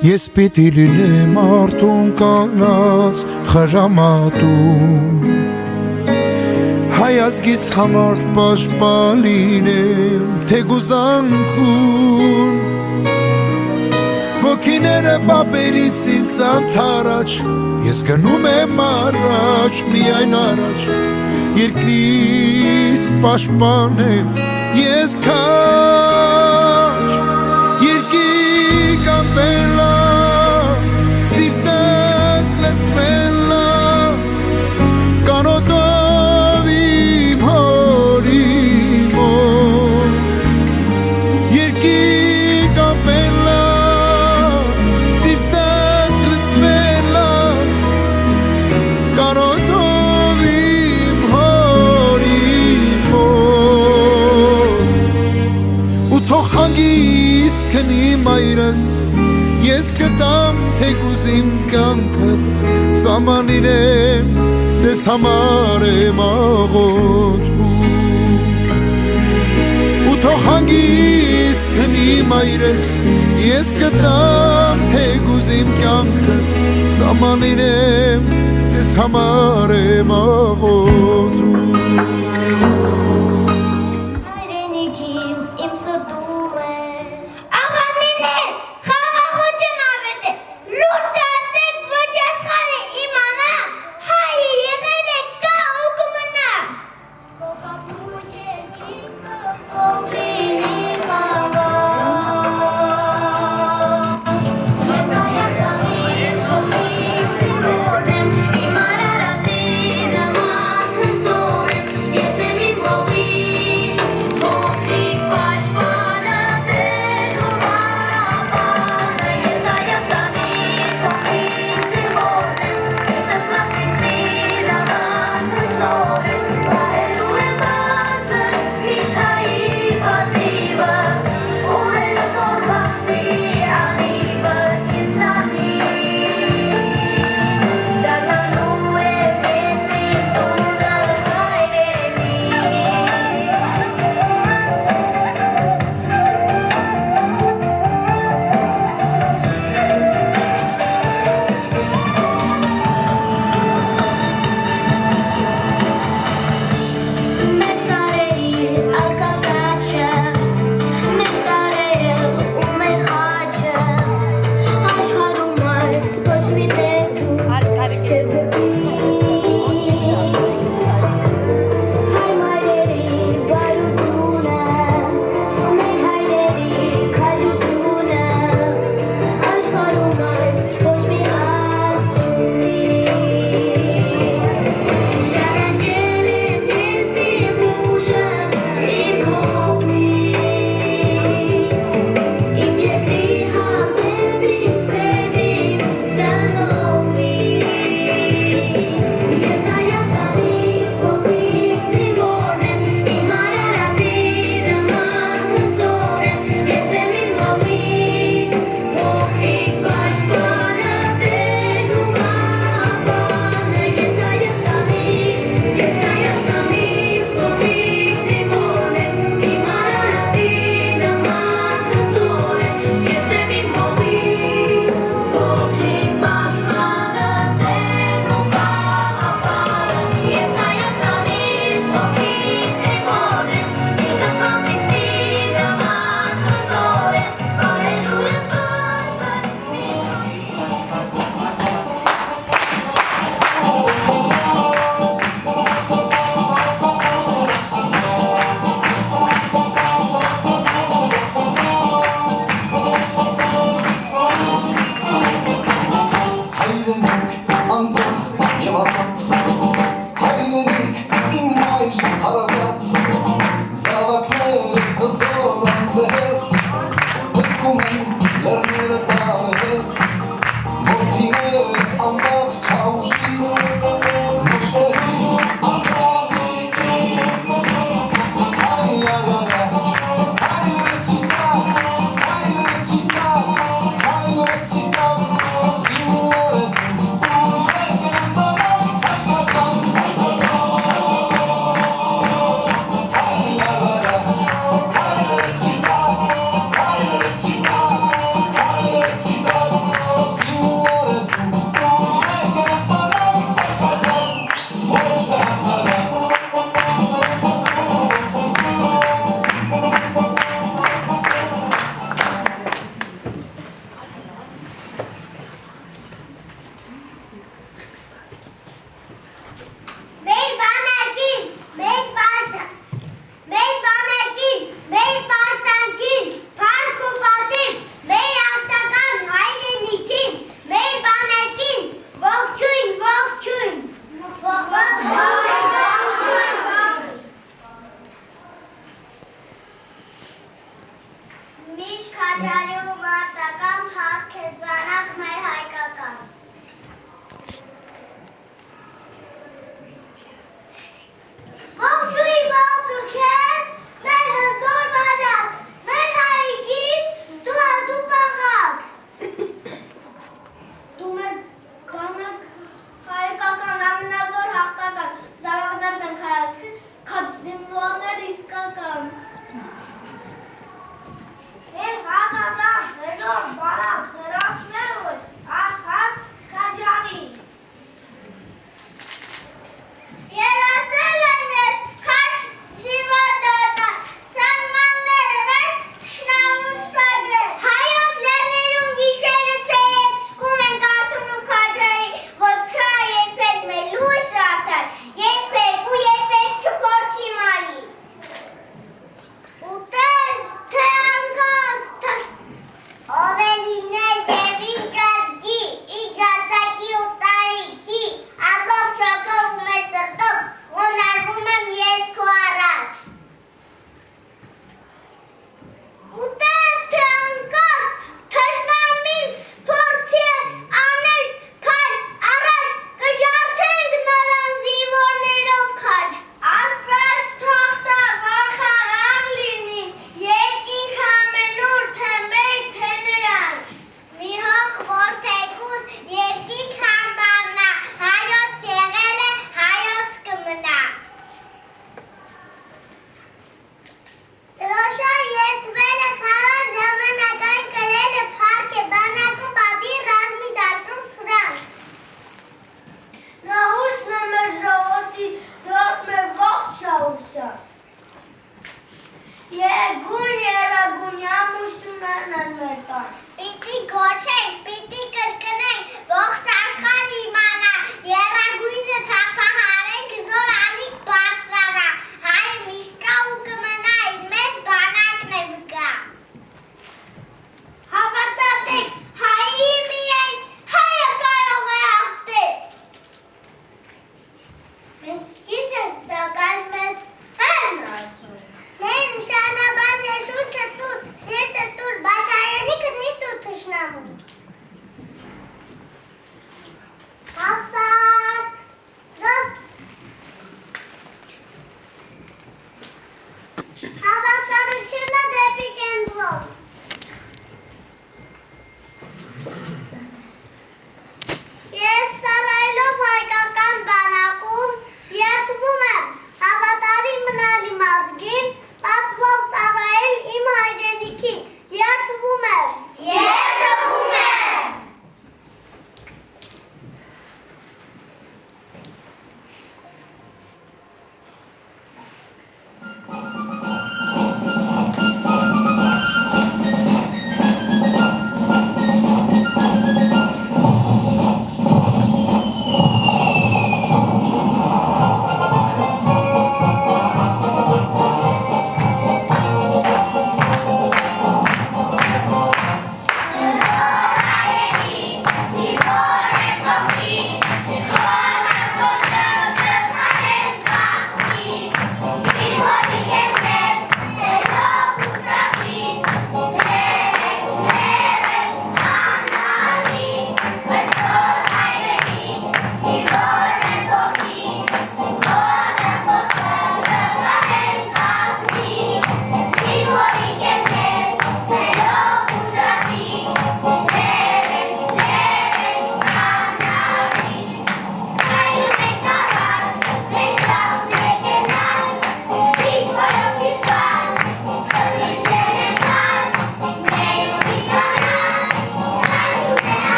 Ես պիտի լինեմ արդուն կանած խրամատում Հայ ազգիս համար պաշտպան լինեմ թեգուզանքուն Ոգիները բաբերիս ինձ անթարաջ Ես գնում եմ առաջ, միայն առաջ Երկրիս պաշտպանեմ ես քաջ Երկի կապելա Սիրտս լցվելա Կանոտով իմ հորի մոտ Երկի կապելա Սիրտս լցվելա Կանոտով իմ հորի մոտ Ու թող հանգիստ քնի մայրս Ես կտամ թեկուզ իմ կյանքդ Սամանին եմ, ձեզ համար եմ աղոթում Ու թող հանգիստ քնի մայրս Ես կտամ թեկուզ իմ կյանքդ Սամանին եմ, ձեզ համար եմ աղոթում Հայրենիքիմ իմ սրտում է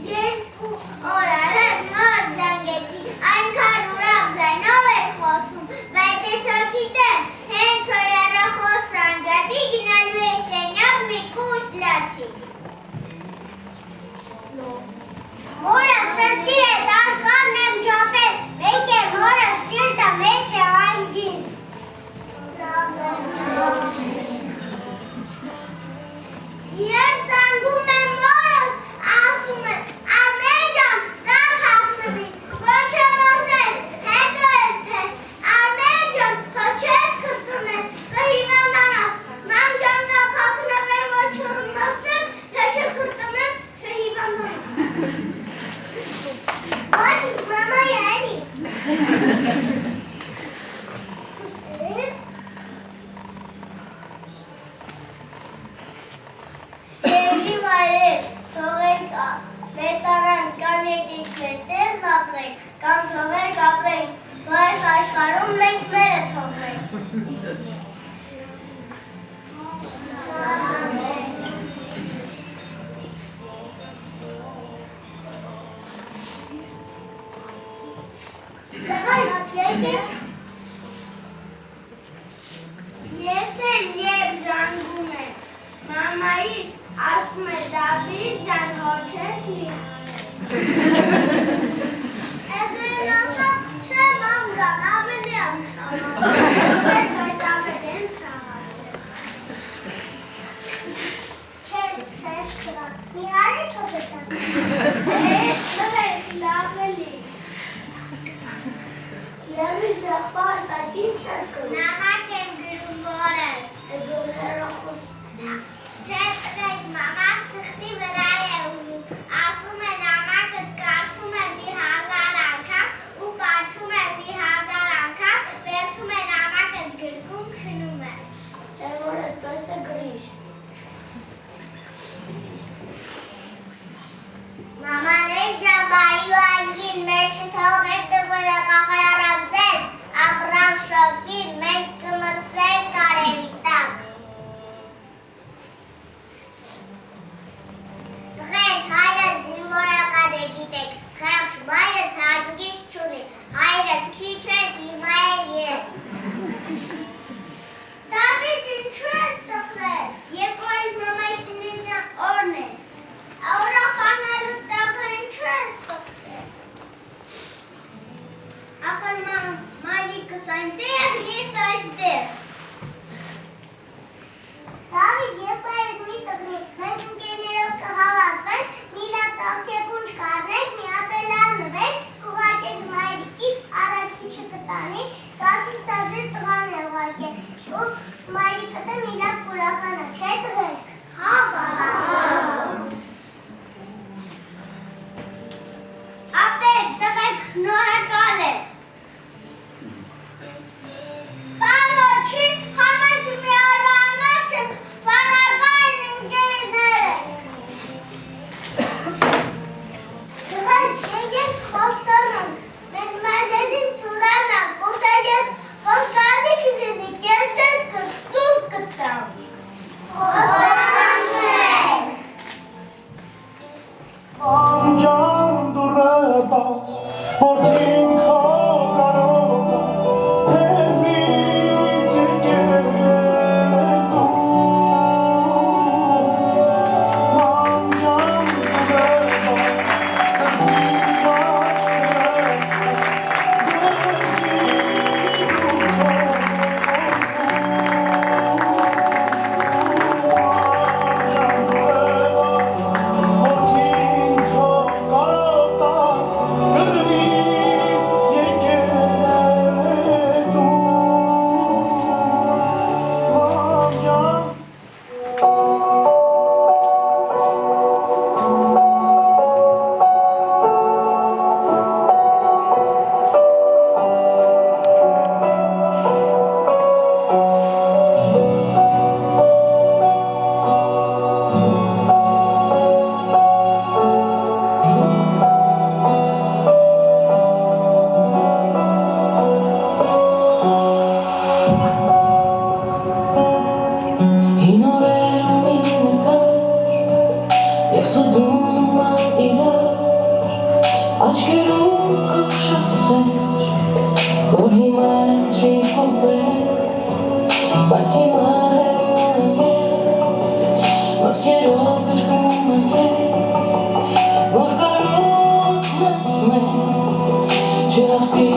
Երկու օր առաջ նոր զանգեցի ապրենք, կամ թողեք ապրենք, ու այս աշխարհում մենք մերը թողնենք։ Ես էլ երբ ժանգում եմ, մամայից ասում է Դավիթ ջան հոչես մի հանես։ Չէ մամ ջան, ավելի եմ չաղացել։ Բայց ավելի եմ չաղացել։ Չէ, թեշ կրակ, մի հարի չոք է տակ։ Տղեք, ավելի։ Լավի զաղբաս այդ ինչ ես գրում։ Նամակ եմ գրում մորս։ Գորերը խոսում։ Չէ տղեք, մամաս թղթի վրա է ունում, ասում է նամակըտ կարդում է մի 1000 անգամ ու պատչում է մի 1000 անգամ, վերջում է նամակըտ գրկում քնում է։ Թե որ այդպես է գրիշ։ Mamanın şabayı angin, meşi tavuk tıpını kahraram ses, abram şokin, men kımırsen karevitak. Tıkayt, hayra zimbora kadar gidek, kayak şubayla sangiş çuni, hayra sküçer bimaya yes. David'in çöz tıkret, yekoyz mamasının orne. Ahora kanalım takayım çöz. Akılma mali kısaydır, yesaydır. David yapayız mi takni? Ben kim gelirim ki havat ben, milat savke kunç karnek mi adelanı ben, kuvayken mali ki araki çıkıtani, kasi sazır tıkanı varke. O mali kata milat kurakana çedir. Havat. Ապեր, տղեք, շնորհակալ եմ։ Բանո չի, համենք մի արվանոց եմ, բանագայն ընկերներ ենք։ Տղեք, եկեք խոստանանք, մենք մանդեդին ծուլանանք, ուտա և ոսկալի կլինի, կես էտ կսուվ կտամ։ Խոստանանք ենք։ Անջան դուրըտած, որդին քո կարոտած, հևից եկել է դու։ Անջան դուրըտած, սրտի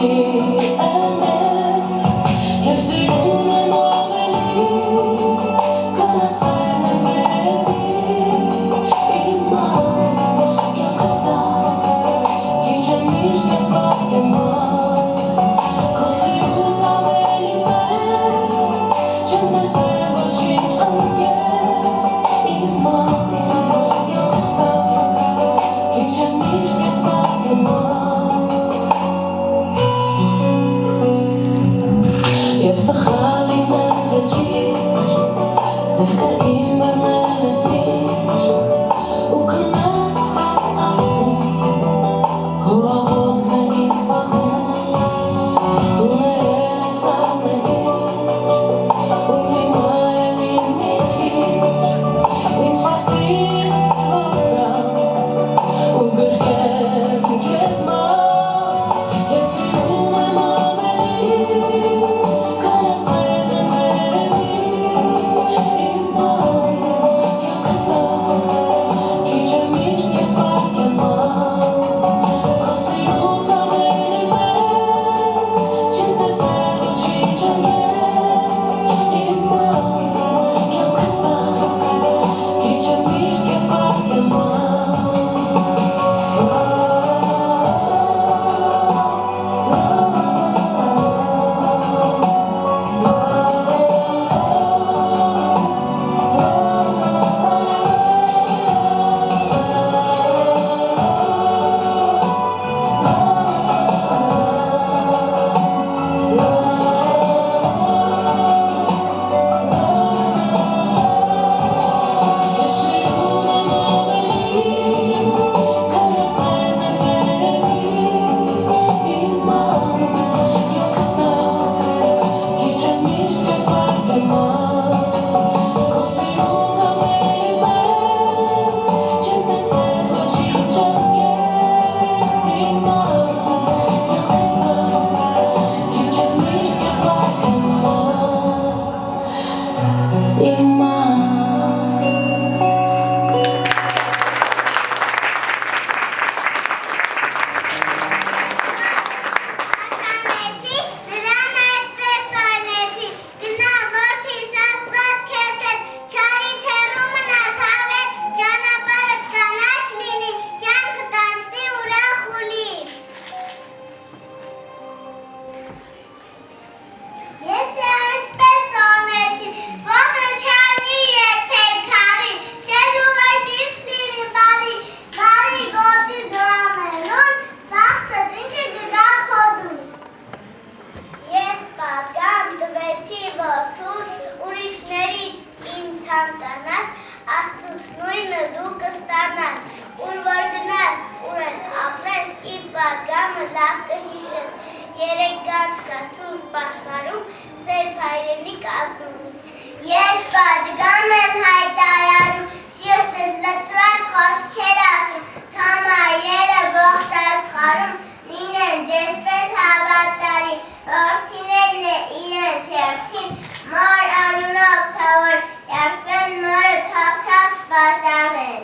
երեկանց կա սուրբ աշխարհում, սերբ հայրենիք ազնվություն։ Ես պատգամ եմ հայտարարում, սիրտս լցված խոսքեր ասում, թամայերը ողջ աշխարհում, լինեն ջեսպես հավատարի, որդիներն է իրենց երդին, մոր անունով թավոր, երդվեն մորը թաղչած պատարեն։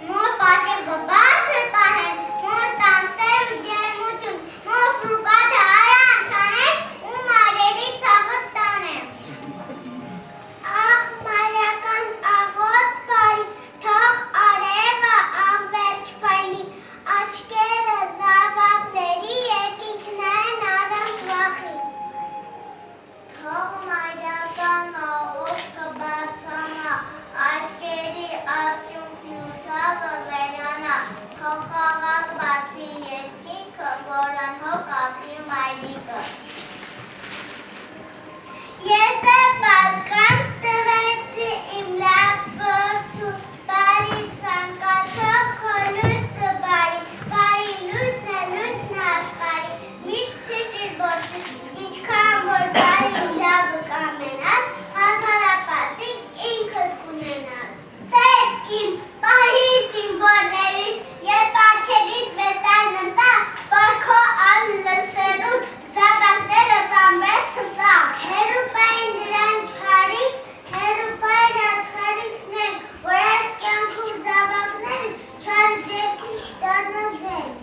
Մոր պատիվը բարձր պահեն, մոր տանսեր ու ջերմություն, մոր սրուկատը արանց անեն ու մարերի ցավը տանեն։ Ախ մարական աղոտ բարի, թող արևը անվերջ փայլի, աչքերը զավակների երկինքներն առանց վախի։ Թող մարական աղոտ կբացանա, աչքերի արդյունքն ու ցավը վերանա, թող խաղաղ բացվի երկինքը, որ անհոգ ապրի մայրիկը։ Ես է պատկան տվեցի իմ լավ որդու, բարի ցանկացող քո լույսը բարի լույսն է լույսն աշխարհի, միշտ հիշիր որդիս, ինչքան որ բարի լավը կամենաս, հասարապատիկ ինքդ կունենաս։ Տեր իմ, պահից իմ որներից, և պարքերից մեզ այն ընտա, որ քո անլսերուտ զավակներս անվերջ ծծաղ։ Հերուպային դրան չարից, հերուպային աշխարհիսն են, որ այս կյանքում զավակներս չար ջերքին չդառնա զենք։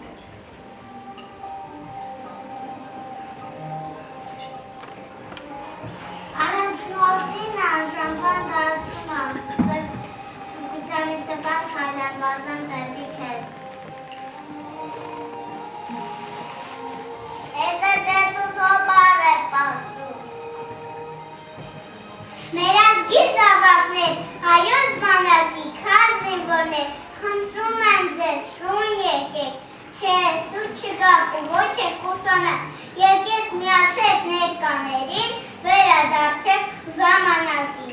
Առանցնուածին անժամբար դարձուն անցկыз, գուցանից է բաց հայլան բազան դեպի քեզ։ Էտը դետու թոբար է պասում։ Մեր ազգի զավակներ, հայոց բանակի քար զինվորներ, խնդրում եմ ձեզ, տուն եկեք, չէ, սուտ չգաք ու ոչ եք ուսանա, եկեք միացեք ներկաներին, վերադարձեք ժամանակին։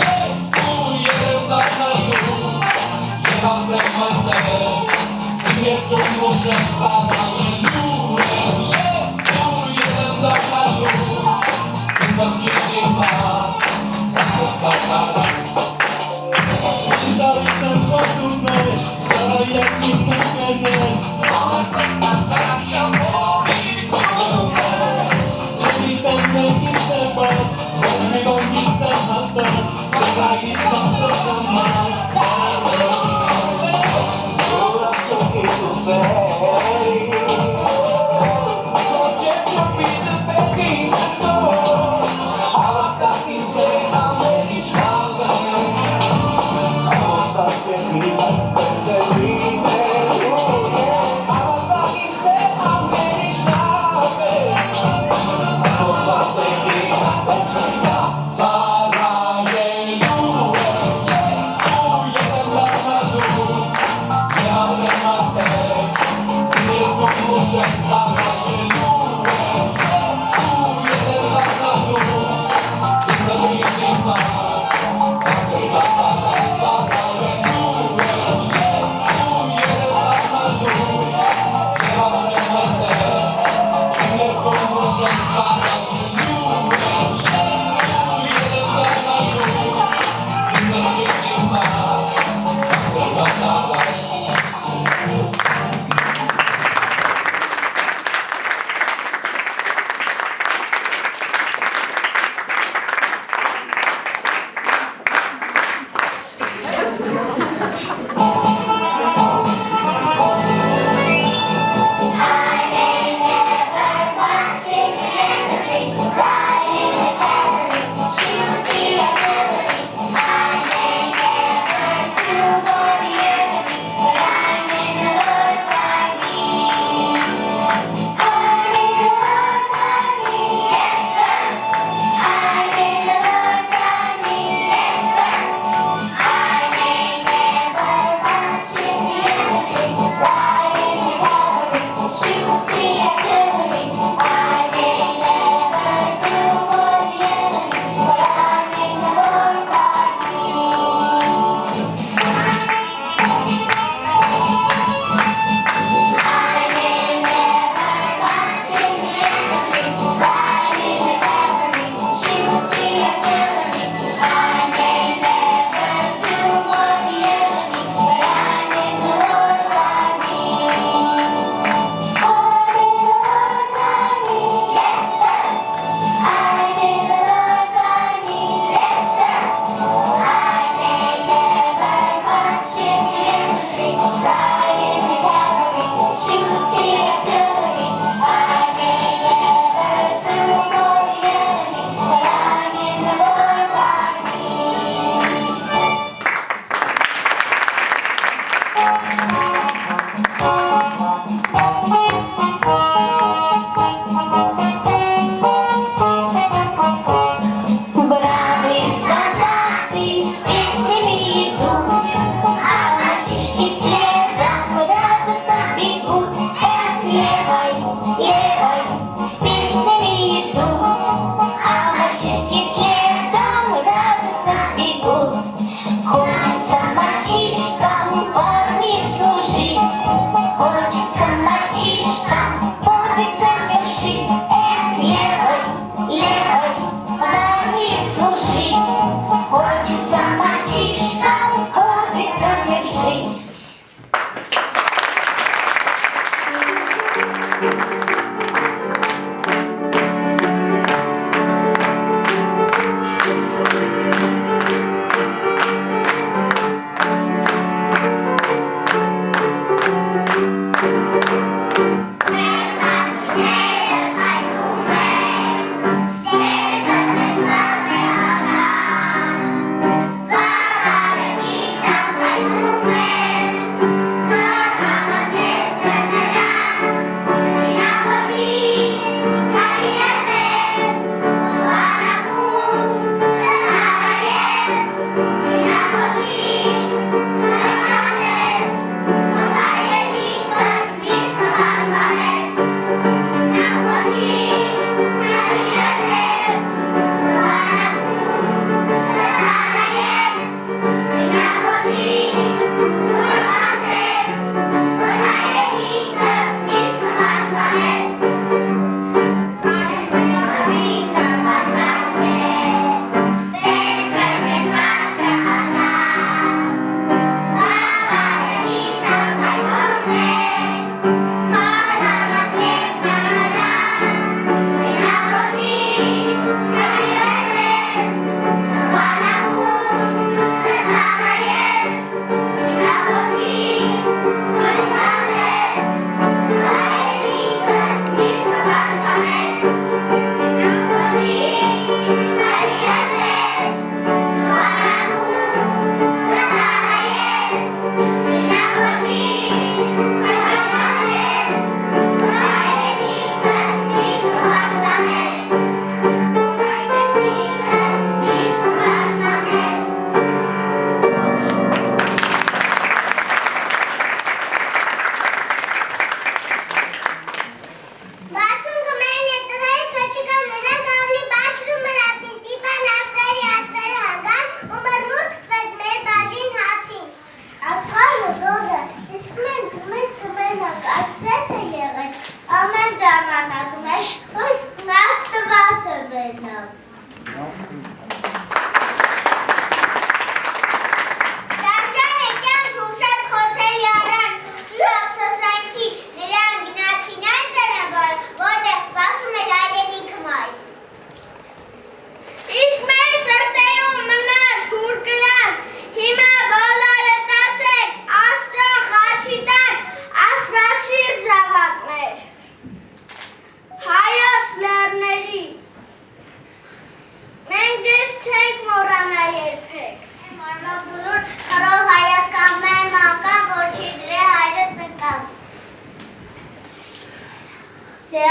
Yes,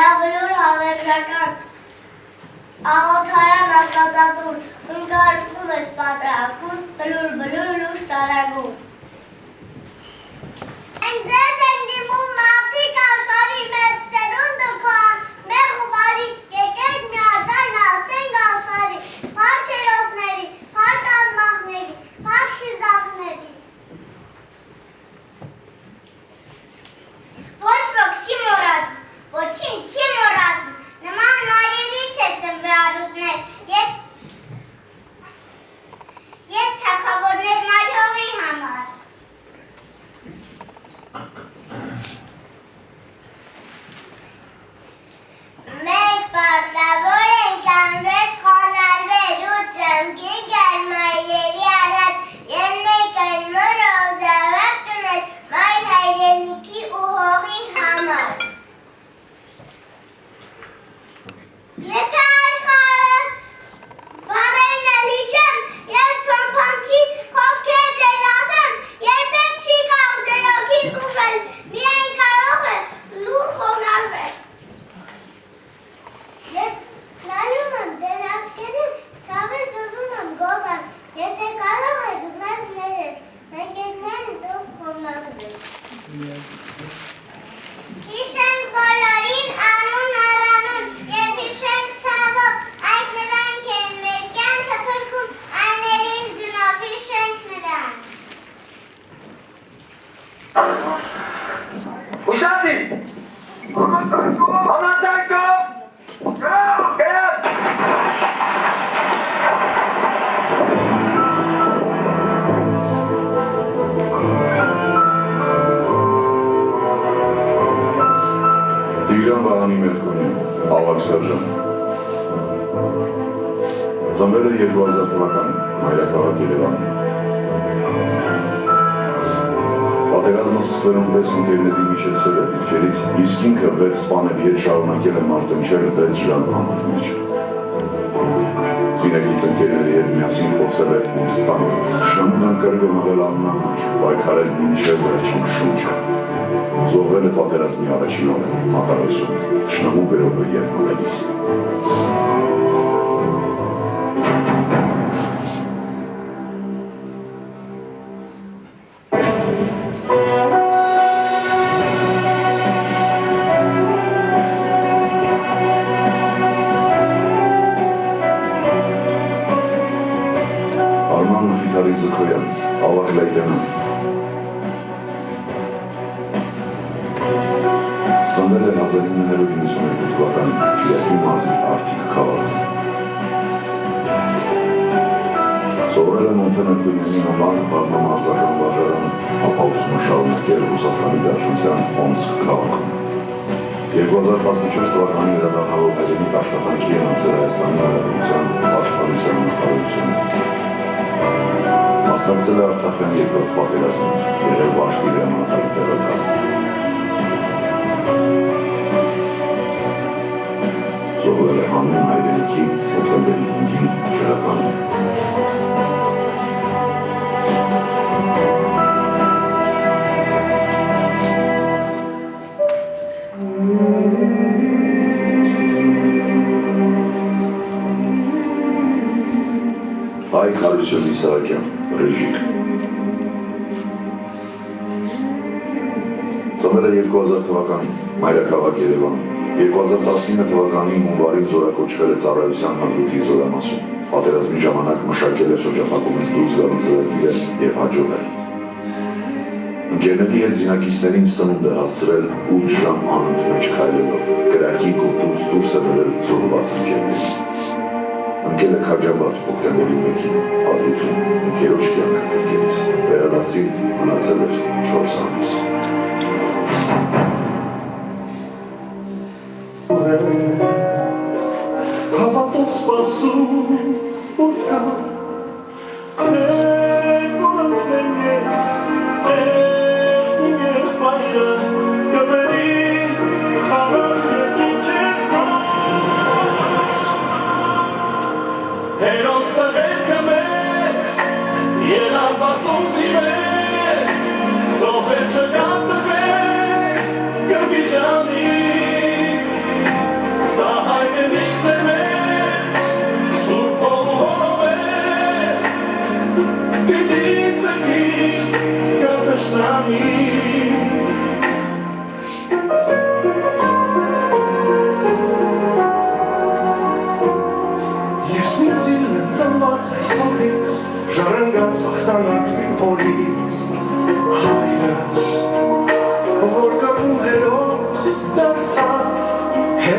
Միավորոր հավերժական աղոթարան աստվածատուր, ընկարկում ես պատրախուն, բլուր լուշ տարագում։ Ենք ձեզ ենք դիմում մարդիկ աշխարհի մեծ սերունդը քան, մեր խուբարի եկեք միաձայն ասենք աշխարհի, փառք հերոսների, փառք անմահների, փառք խիզախների։ Ոչ ոք չի մոռացում, ոչինչ չի մոռացում, նման նայերից է ծնվի առուտներ և թագավորներ Մարիողի համար։ Մենք պարտավոր ենք անվերջ խոնարհվել ու ծնկի գալ մայրերի առաջ և մենք այն մորով զավակ տունես մայր հայրենիքի ու հողի համար։ Եթե աշխարհը բառերն էլ իջեն, ես փնփնքի խոսքեր ձեզ ասեմ, երբեք չի կարող ձեր հոգին կուղղել, միայն կարող է լուր խոնարհվել։ Ես նայում եմ ձեր աչքերին, ցավից ուզում եմ գոռալ, եթե կարող եք մեզ ներեք, մենք եզնենք դով խոնարհվենք։ Հիշենք բոլորին անուն առանուն և հիշենք ցավով, այդ նրանք են մեր կյանքը փրկում, այն էլ ինչ գնով հիշենք նրանք։ Ուշադի! Համազարկով! Գրապ! Տիգրան Վահանի Մելքոնյան, ավագ սերժանտ։ Ծնվել է 2000 թվականին, մայրաքաղաք Երևանում։ Պատերազմը սկսվելուն 6 ընկերների միջեցրել է դիրքերից, իսկ ինքը 6 սպաների հետ շարունակել է մարտնչել 6 ժամ ամոթ մեջ։ Զինեկից ընկերների հետ միասին խոցել է 8 տանկ, թշնամուն կրկը մղել աննահանջ, պայքարել մինչև վերջին շունչը։ Զոհվել է պատերազմի առաջին օրը, Մատարոսում, թշնամու գրողը երբ մղելիս։ Արման Նխիթարի Զքոյան, ավագ լեյտենանտ։ Ծնվել է 1992 թվականին Շիրակի մարզի Արթիկ քաղաքում։ Սովորել է Մոնտենեգրո գույնի համար բազմամարզական վարժարանում, ապա ուսումը շարունակել Ռուսաստանի Դաշնության Օմսկ քաղաքում։ 2014 թվականին վերադառնալով հայրենիք աշխատանքի է անցել Հայաստանի Հանրապետության պաշտպանության նախարարությունը։ Մասնակցել է Արցախյան երկրորդ պատերազմին, եղել Վաշտի հրամանատարի տեղակալ։ Զոհվել է հանուն հայրենիքի հոկտեմբերի 5-ին Շրջականում։ Հայկ Հարություն Իսահակյան, ռեժիկ։ Ծնվել է 2000 թվականին, մայրաքաղաք Երևանում։ 2019 թվականին հունվարին զորակոչվել է Ծառայության հանդրուտի զորամասում։ Պատերազմի ժամանակ մշակել է շրջափակումից դուրս գալու ծրագիրը և հաջողել։ Ընկերների հետ զինակիցներին սնունդ է հասցրել 8 ժամ անընդմեջ քայլելով, կրակի գոտուց դուրս է բերել զոհված ընկերներին։ Ընկել է Քաջաբադ հոկտեմբերի 1-ին, Ադրուտում, ընկերոջ կյանքը փրկելիս, վերադարձին մնացել էր 4 ամիս։ Հավատով սպասում, որ կա, որոնց մեն ես, տերն եղբայրը, գբերի, խաղար երկին կեզ Հերոս տղերքը մեր, ելավ բասում զիրեր, Սովեր չկան տղեր, գվիջանի,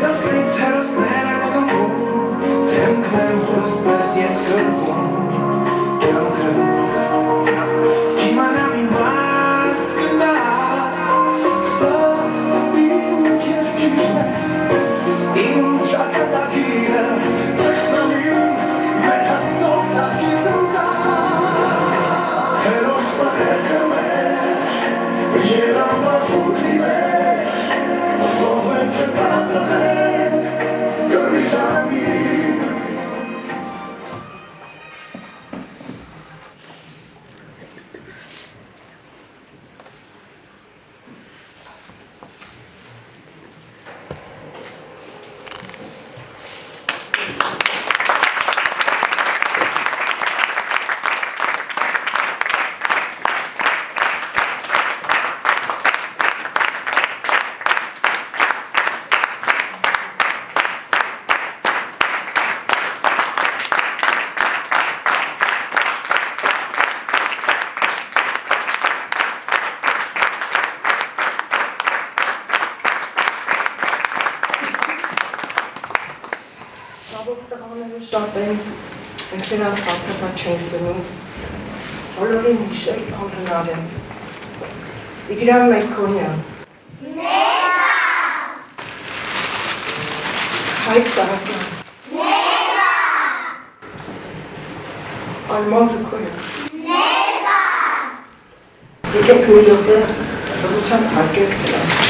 Հերոսից հերոսներ են ծնվում, դեմքն եմ հոսպես ես գրվում, կյանքս իմանամ իմ մաստ կտա, սա իմ երկիրն է, իմ ճակատագիրը, տշնամին մեր հասով սաղքից ընկա, հերոս մահերքը մեր, երամբար ֆուտի մեր, սով են չկատաղել, գրի ժամին, Ցավոք տղաները շատ են, ինքերած բացակա չեն գնում, բոլորին հիշել անհնար է։ Տիգրան Մելքոնյան Ներկա Հայկ Սահակյան Ներկա Արման Զուքոյան Ներկա Եկեք մի րոպե հղության հարկեր կլանք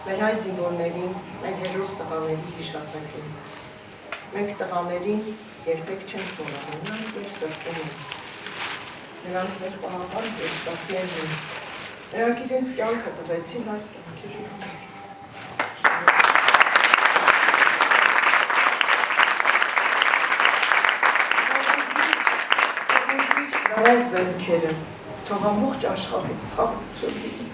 մեր հայ զինվորներին, մեր հերոս տղաների հիշատակին։ Մենք տղաներին երբեք չենք մոռանում, նրանք մեր սրտում են։ Նրանք մեր պահապան վեշտակներն են։ Նրանք իրենց կյանքը տվեցին այս կյանքի համար։ Այս զենքերը թող ամբողջ աշխարհում խաղաղություն լինի։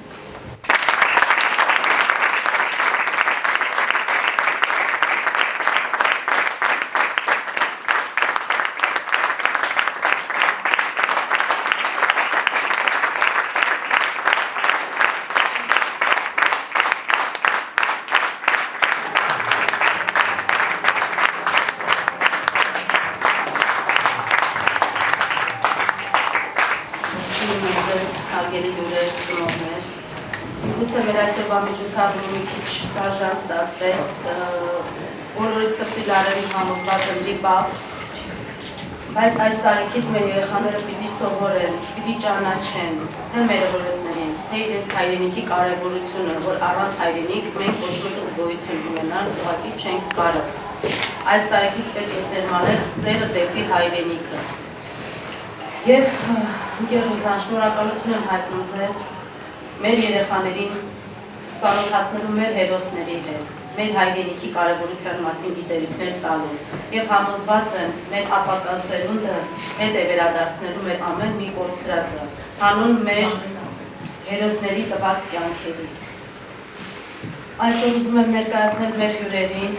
Հարգելի հյուրեր, ծնողներ, գուցե մեր այսօրվա միջոցառումը մի քիչ դաժան ստացվեց, բոլորից սրտի լարերին համոզված եմ լիպավ, բայց այս տարիքից մեր երեխաները պիտի սովորեն, պիտի ճանաչեն, թե մեր հորեսներին, թե իրենց հայրենիքի կարևորությունը, որ առանց հայրենիք մենք ոչ մեկը գոյություն ունենալ ուղղակի չենք կարող։ Այս տարիքից պետք է սերմանել սերը դեպի հայրենիքը։ Եվ Գերուզան, շնորհակալություն եմ հայտնում ձեզ մեր երեխաներին ծանոթացնելու մեր հերոսների հետ, մեր հայրենիքի կարևորության մասին գիտելիքներ տալու եւ համոզված եմ մեր ապագա սերունդը հետ է վերադարձնելու մեր ամեն մի կորցրածը, հանուն մեր հերոսների տված կյանքերի։ Այսօր ուզում եմ ներկայացնել մեր հյուրերին,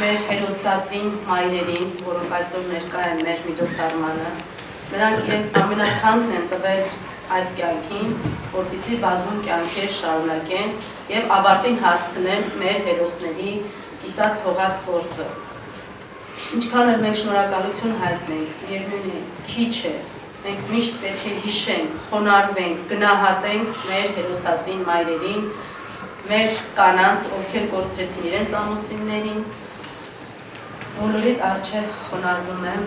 մեր հերոսածին մայրերին, որոնք այսօր ներկա են մեր միջոցառմանը։ Նրանք իրենց ամենաթանկն են տվել այս կյանքին, որպեսզի բազում կյանքեր շարունակեն եւ ավարտին հասցնեն մեր հերոսների կիսատ թողած գործը։ Ինչքան էլ մենք շնորհակալություն հայտնենք, միևնույն է, քիչ է, մենք միշտ պետք է հիշենք, խոնարհվենք, գնահատենք մեր հերոսածին մայրերին, մեր կանանց, ովքեր կորցրեցին իրենց ամուսիններին, բոլորիդ առջև խոնարհվում եմ,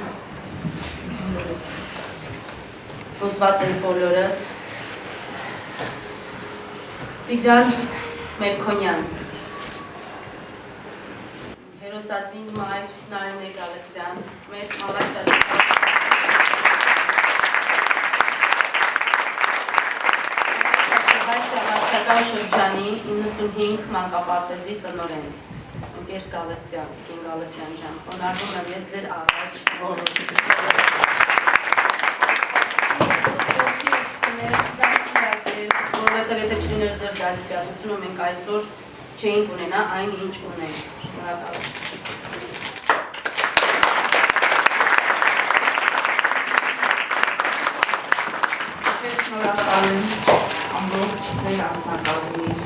հուսված են բոլորս, Տիգրան Մելքոնյան, հերոսածին մայր Նարինե Գալստյան, մեր Մալացիական շրջանի 95 մանկապարտեզի տնօրեն, ընկեր Գալստյան, Կին Գալստյան ջան, խոնարհվում եմ ես ձեր առաջ որովհետև եթե չլիներ ձեր դաստիարակությունը, մենք այսօր չէինք ունենա այն, ինչ ունենք։ Շնորհակալություն։ Շնորհակալ եմ ամբողջ ձեր անձնակազմից,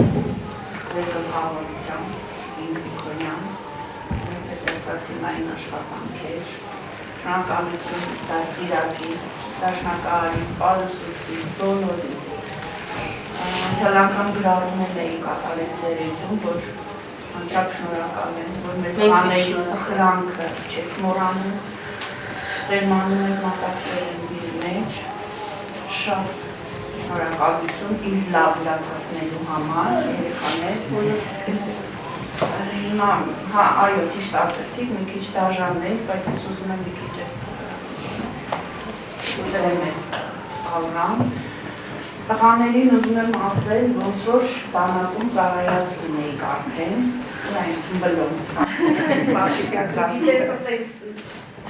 ձեր գլխավորությամբ, Ինգրիդյան, մեծ է տեսակիմային աշխատանքեր, շնորհակալություն դաստիարակից, դաշնակահարից, պարուսուցից, բոլորից։ Անցյալ անգամ գրառումներ էի կատարել ձեր էջում, որ անչափ շնորհակալ եմ, որ մեր տղաների սխրանքը չեք մոռանում, սերմանում եք մտածելների մեջ, շատ շնորհակալություն ինձ լավ լացացնելու համար, երեխաներ, հիմա, այո, ճիշտ ասեցիք, մի քիչ դաժան էի, բայց ես ուզում եմ մի քիչ սրեմ եք ավրամ, տղաներին ուզում եմ ասել, ոնց որ բանակում ծառայած լինեիք արդեն, այն թմբլում,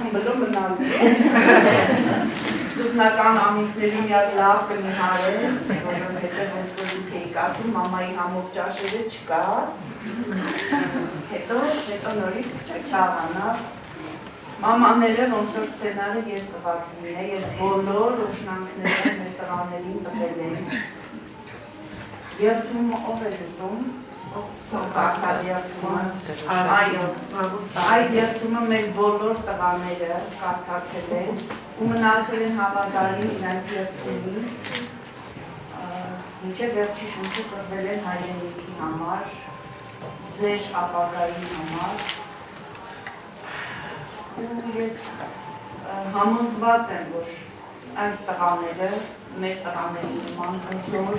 թմբլում մնալու, սկզբնական ամիսների միակ լավ կնիհարես, որովհետև ոնց որ դուք էիք ասում, մամայի համով ճաշերը չկար, հետո նորից չաղանաս, մամաները ոնց որ սցենարը ես տվածին է և բոլոր ուշնանքները մեր տղաներին տվել են։ Երդումը ով է դնում, այդ երդումը մեր բոլոր տղաները կարդացել են ու մնացել են հավատարիմ իրենց երդերին, մինչև վերջի շունչը կրվել են հայրենիքի համար, ձեր ապագայի համար, ու ես համոզված եմ, որ այս տղաները, մեր տղաների նման հզոր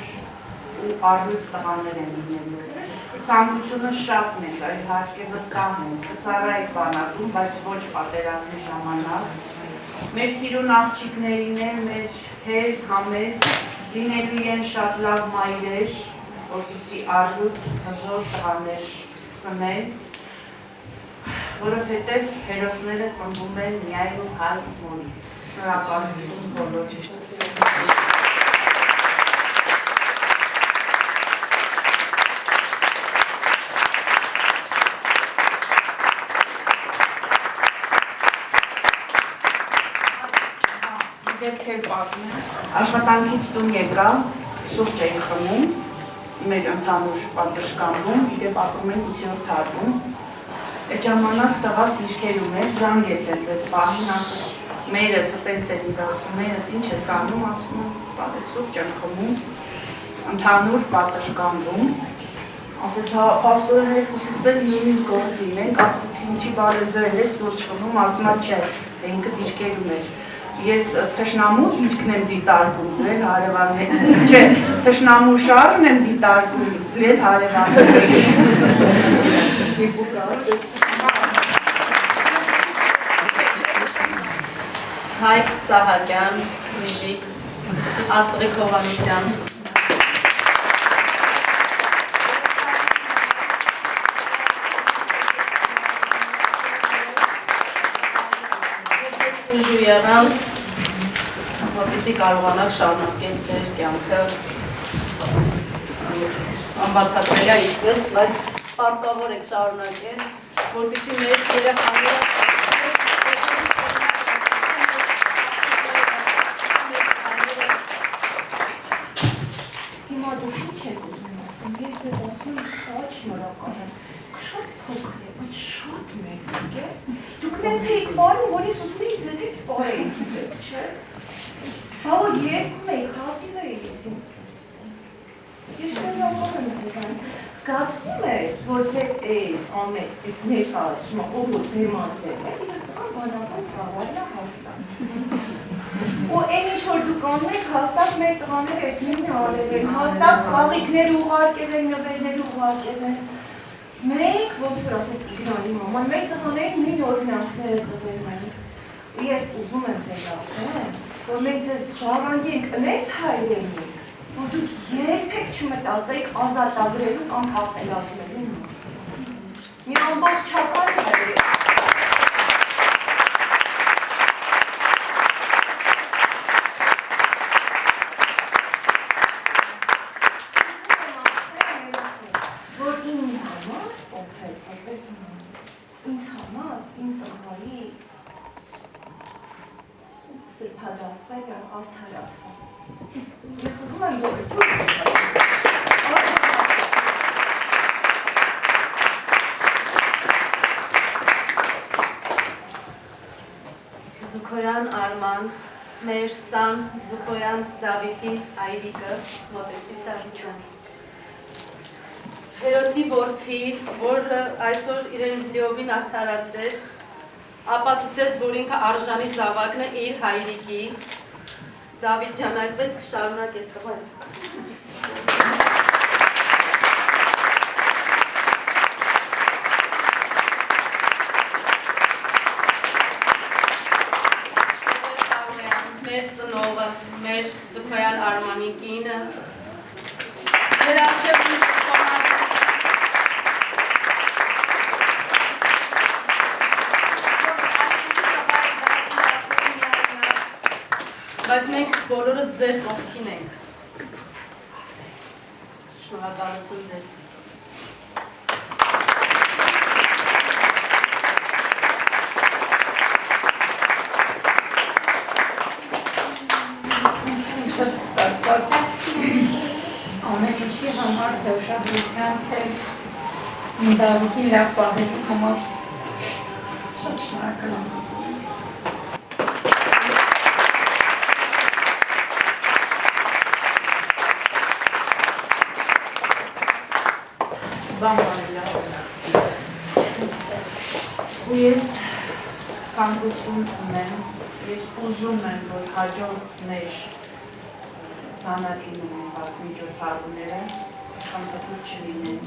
ու առյուծ տղաներ են լինելու Ցանկությունը շատ մեծ է, իհարկե վստահ եմ, կծառայեք բանակում, բայց ոչ պատերազմի ժամանակ։ Մեր սիրուն աղջիկներին էլ, մեր հեզ, համեզ, լինելու են շատ լավ մայրեր, որպեսզի արժույթ, հզոր տղաներ ծնել, որովհետև հերոսները ծնվում են միայն ու հայ մորից։ Շնորհակալություն բոլորին։ Դեպքեր պատմեմ, աշխատանքից տուն եկա, սուրճ էի խմում, մեր ընդհանուր պատշգամբում, իդեպ ապրում են 8-րդ թաղում, այդ ժամանակ տղաս դիրքերում էր, զանգեց այդ պահին, մերս տենց էր իր ասում, մերս ինչ ես անում, ասում եմ, սուրճ եմ խմում, ընդհանուր պատշգամբում, ասեց, պաստորեն երկուսիս էլ նույն գործին ենք, ասեցի, ինչի բարև դու էլ ես սուրճ խմում, ասում եմ, չէ, ինքը դիրքերում էր, ես թշնամու դիրքն եմ դիտարկում, դու էլ հարևաններ, չէ, թշնամու շարն եմ դիտարկում, դու էլ հարևաններ։ Հայկ Սահակյան, Նիժիկ, Աստղիկ Հովանեսյան։ Ժույերանտ, որպեսզի կարողանաք շարունակել ձեր կյանքը անբացատրելի է ինչպես, բայց պարտավոր եք շարունակել, որպեսզի մեր երեխաները Հիմա դուք ինչ եք ուզում ասեմ, ես ձեզ ասում շատ շնորհակալ եմ, շատ փոքր է, բայց շատ մեծ է, դուք նենց էիք պարում, որ ես ուզում էի ձեր հետ պարեի, չէ՞։ Բա որ երկում էիք, հասիվ էի ես ինձ ասում։ Ես շնորհակալ եմ ձեզան, զգացվում է, որ ձեր էս ամեն, էս ներկայացումը, ով որ բեմանտել է, իր տղան բանական ծավալն է հաստատ։ Ու այն ինչ որ դուք անում եք, հաստատ մեր տղաները այդ նույնը արել են, հաստատ ծաղիկներ ուղարկել են, նվերներ ուղարկել են։ Մենք, ոնց որ ասես Իգնանի մաման, մեր տղաներին նույն օրինակները տվել են։ Ես ուզում եմ ձեզ ասեմ, որ մենք ձեզ շարունակենք նենց հայրենիք, որ դուք երբեք չմտածեիք ազատագրելու կամ հապտելացնելու մասին։ Մի ամբողջական հայրենիք։ Ինձ համար, իմ տղայի սրբազասպելը արդարացված։ Ես ուզում եմ, որ Զուքոյան Արման, մեր Սան Զուքոյան Դավիթի այրիկը, մոտեցի Դավիթյան։ Հերոսի որդի, որ այսօր իրեն լիովին արդարացրեց, ապացուցեց, որ ինքը արժանի զավակն է իր հայրիկի, Դավիթ ջան, այդպես կշարունակես տղաս։ Մեր ծնողը, մեր Զուքոյան Արմանի կինը, մեր առջև բայց մենք բոլորս ձեր կողքին ենք։ Շնորհակալություն ձեզ։ Ամեն ինչի համար թե ուշադրության, թե Դավիթի լավ պահելու համար շատ շնորհակալ եմ ձեզ։ Ու ես ցանկություն ունեմ, ես ուզում եմ, որ հաջորդ մեր բանակին ունենված միջոցառումները սխալատուր չլինեն,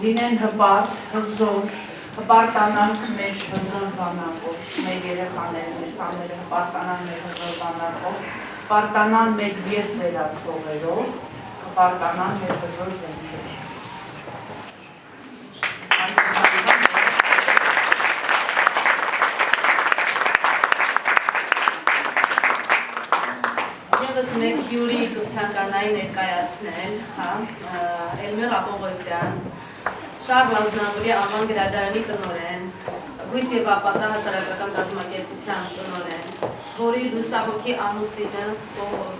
լինեն հպարտ, հզոր, հպարտանանք մեր հզոր բանակով, մեր երեխաները, մեր սաները հպարտանան մեր հզոր բանակով, հպարտանան մեր երբ վերացողերով, հպարտանան մեր հզոր զենքերով։ Եվս մեկ հյուրի ցանկանայի ներկայացնել, Էլմիր Աբովոսյան, Շարլ Ազնավուրի անվան գրադարանի տնօրեն, Գույս և ապատա հասարակական կազմակերպության տնօրեն, որի լուսահոգի ամուսինը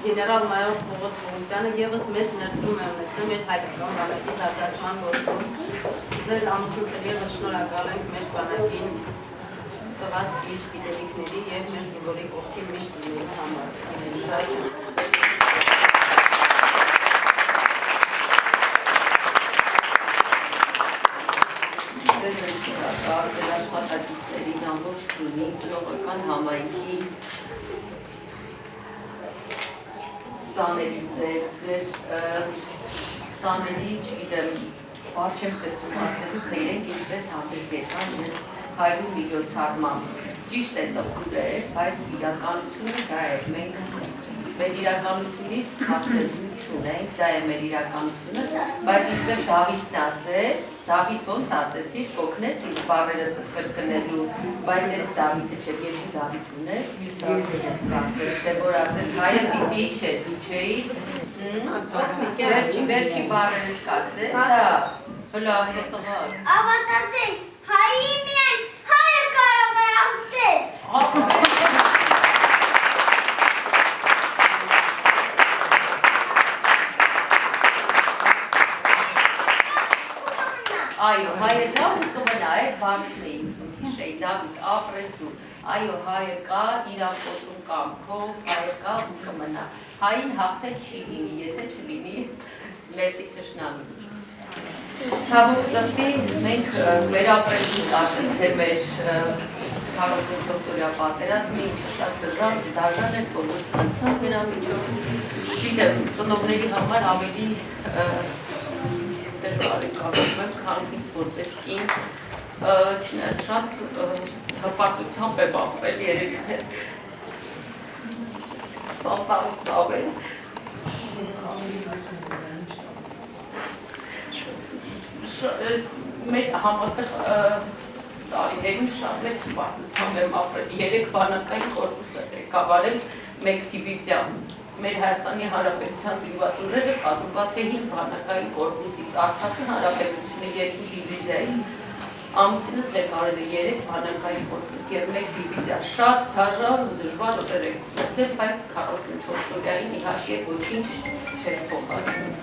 գեներալ-մայոր Պողոս Պողոսյանը ևս մեծ ներդրում է ունեցել մեր հայկական բանակի զարգացման գործում։ Ձեր ամուսնուց ևս շնորհակալ ենք մեր բանակին տված իր գիտելիքների և մեր զինվորի կողքի միշտ լինելու համար։ Ձեր աշխատակիցներին ամբողջ թիմի, ծնողական համայնքի սաների ձեր սաների, չգիտեմ, բար չեմ խտում ասելու, թե իրենք ինչպես հանդես եկան հայրու միջոցառմամբ։ Ճիշտ է տխուր է, բայց իրականությունը դա է, մենք մեր իրականությունից հաշտելու չունենք, դա է մեր իրականությունը, բայց ինչպես Դավիթն ասեց, Դավիթ ոնց ասեցիր, կօգնես ինձ բառերը կրկնելու, բայց այդ Դավիթը չէր, երկու Դավիթ ուներ, դե որ ասեց, հայը պիտի չէ, դու չէիր, վերջի բառերը կասեց, հլո ասել տղար։ Ավատացեք, հայի միայն հայը կարող է ավտել։ Այո, հայը կա ու կմնա, այդ բանն է ինձում հիշեի, Դավիթ, ապրես դու, այո, հայը կա, իրակոտում կամքով, հայը կա ու կմնա, հային հաղթել չի լինի, եթե չլինի, ներսի թշնամի։ Ցավոք սրտի, մենք մեր ապրեցինք ասես, թե մեր 44-օրյա պատերազմը ինչը շատ դաժան էր, որ ստացանք նրա միջով, չգիտեմ, ծնողների համար ավելի դժվար է կարողում եմ քանքից որպես կին, չնայած շատ հպարտությամբ է բախվել երևի թե սասարու ծավել։ Մեր համատեղ տարիներին շատ մեծ հպարտությամբ եմ ապրել, 3 բանակային կորպուս է ղեկավարել 1 դիվիզիա։ Մեր Հայաստանի Հանրապետության զինվորները կազմված է 5 բանակային կորպուսից, Արցախի Հանրապետությունը 2 դիվիզիայի, ամուսինս ղեկավարել է 3 բանակային կորպուս և 1 դիվիզիա։ Շատ դաժան ու դժվար օրեր ենք ունեցել, բայց 44-օրյային իհարկե ոչինչ չէր փոխարինում։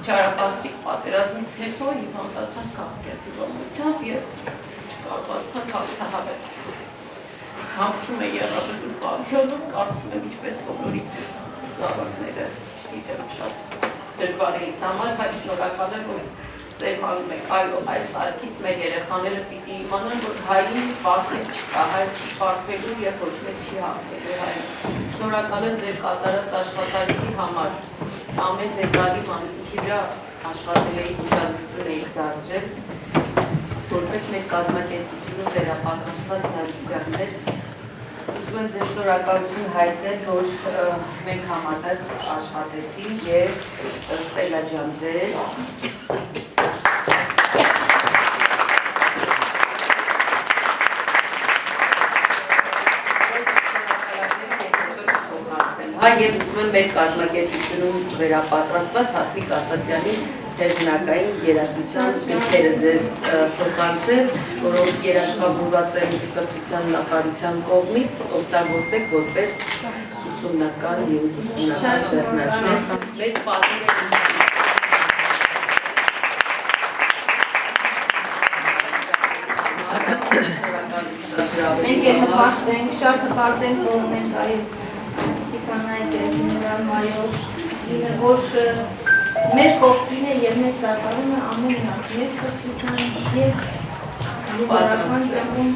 Չարաբաստիկ պատերազմից հետո հիվանդացան Կապկերտի ողջությամբ և չկարողացան հաղթահարել։ Համշում է եղածը դժվարությունում, կարծում եմ ինչպես բոլորի զավակները, չգիտեմ, շատ դժվար է ինձ համար, բայց շնորհակալ եմ, որ սերմանում եք, այո, այս տարիքից մեր երեխաները պիտի իմանան, որ հային պարտել չկա, հայ չի պարտվելու և ոչ մեկ չի հաղթելու հային։ Շնորհակալ եմ ձեր կատարած աշխատանքի համար, ամեն դեկարի մանուկի վրա աշխատել էիք, ուշադրություն էիք դարձրել, որպես մեր կազմակերպությունում վերապատրաստված զարգացումներ, ուզում եմ ձեր շնորհակալություն հայտնել, որ մենք համատեղ աշխատեցինք և Ստելլա ջան ձեզ և ուզում եմ մեր կազմակերպությունում վերապատրաստված Հասմիկ Ասատրյանի դերժնակային երաժշտության գրքերը ձեզ փոխանցել, որոնք երաշխավորված են կրթության նախարարության կողմից, օգտագործեք որպես ուսումնական և ուսումնական ձեռնարկներ։ Մեծ պատիվ է մենք հպարտենք, շատ հպարտենք, որ մենք այլ ֆիզիկանայք է գեներալ-մայոր, որ մեր կողքին է և մեր սատարում է ամեն հատ, մեր կրթության և զինվորական կյանքում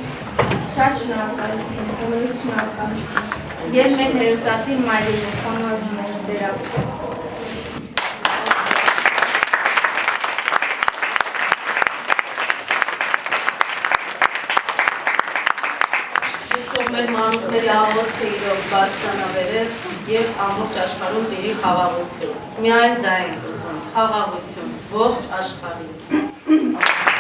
շատ շնորհակալություն, բոլորից շնորհակալություն և մեր հերոսացի մայրերի խոնարհվում են ձեր ապրում։ բարձրանալու եւ ամբողջ աշխարհում դերի խաղաղություն։ Միայն դա ենք ուզում, խաղաղություն ողջ աշխարհին։